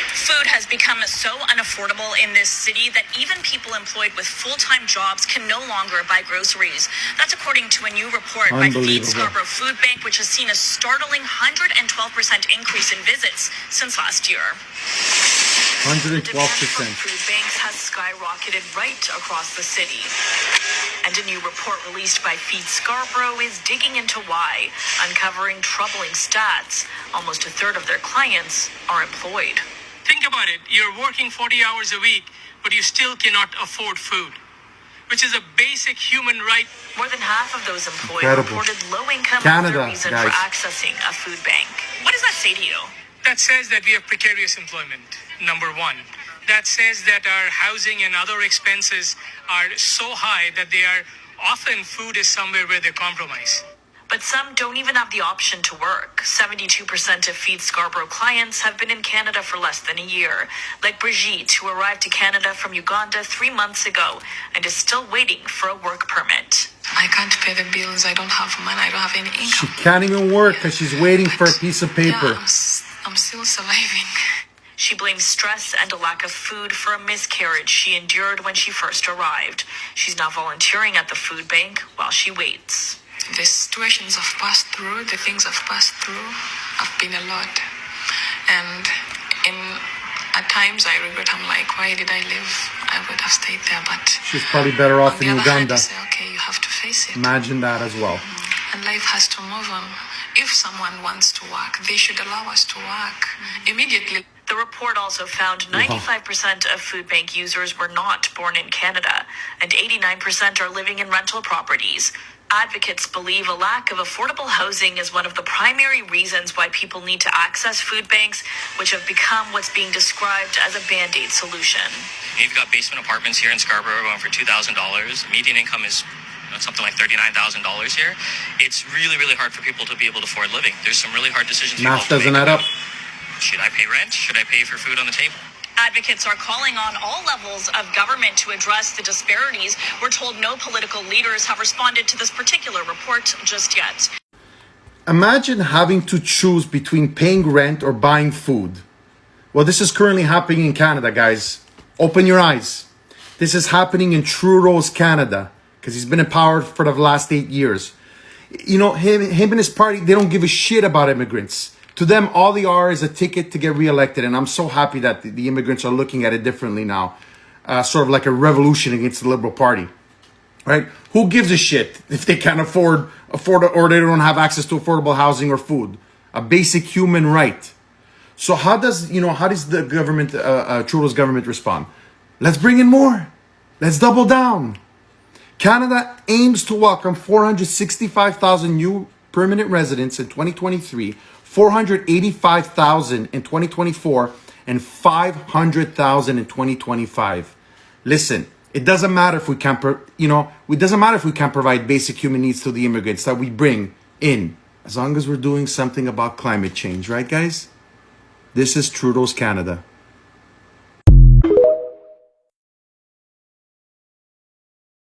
Food has become so unaffordable in this city that even people employed with full-time jobs can no longer buy groceries. That's according to a new report by Feed Scarborough Food Bank, which has seen a startling 112% increase in visits since last year. 112%. The demand for food banks has skyrocketed right across the city. And a new report released by Feed Scarborough is digging into why, uncovering troubling stats. Almost a third of their clients are employed. Think about it. You're working 40 hours a week, but you still cannot afford food, which is a basic human right. More than half of those employed reported low income as a reason for accessing a food bank. What does that say to you? That says that we have precarious employment, number one. That says that our housing and other expenses are so high that they are often food is somewhere where they compromise. But some don't even have the option to work. 72% of Feed Scarborough clients have been in Canada for less than a year, like Brigitte, who arrived to Canada from Uganda 3 months ago and is still waiting for a work permit. I can't pay the bills. I don't have money. I don't have any income. She can't even work because she's waiting for a piece of paper. Yeah, I'm still surviving. She blames stress and a lack of food for a miscarriage she endured when she first arrived. She's now volunteering at the food bank while she waits. The situations I've passed through, the things I've passed through, have been a lot. And at times I regret, I'm like, why did I live? I would have stayed there, but... She's probably better off in Uganda. Say, okay, you have to face it. Imagine that as well. And life has to move on. If someone wants to work, they should allow us to work immediately. The report also found 95% of food bank users were not born in Canada, and 89% are living in rental properties. Advocates believe a lack of affordable housing is one of the primary reasons why people need to access food banks, which have become what's being described as a Band-Aid solution. You've got basement apartments here in Scarborough going for $2,000. Median income is something like $39,000 here. It's really, really hard for people to be able to afford living. There's some really hard decisions. Math doesn't add up. Should I pay rent? Should I pay for food on the table? Advocates are calling on all levels of government to address the disparities. We're told no political leaders have responded to this particular report just yet. Imagine having to choose between paying rent or buying food. Well, this is currently happening in Canada, guys. Open your eyes. This is happening in Trudeau's Canada because he's been in power for the last 8 years. You know, him and his party, they don't give a shit about immigrants. To them, all they are is a ticket to get reelected. And I'm so happy that the immigrants are looking at it differently now. Sort of like a revolution against the Liberal Party. Right? Who gives a shit if they can't afford or they don't have access to affordable housing or food? A basic human right. So how does the government, Trudeau's government respond? Let's bring in more. Let's double down. Canada aims to welcome 465,000 new permanent residents in 2023. 485,000 in 2024 and 500,000 in 2025. Listen, it doesn't matter if we can't, it doesn't matter if we can't provide basic human needs to the immigrants that we bring in, as long as we're doing something about climate change, right, guys? This is Trudeau's Canada.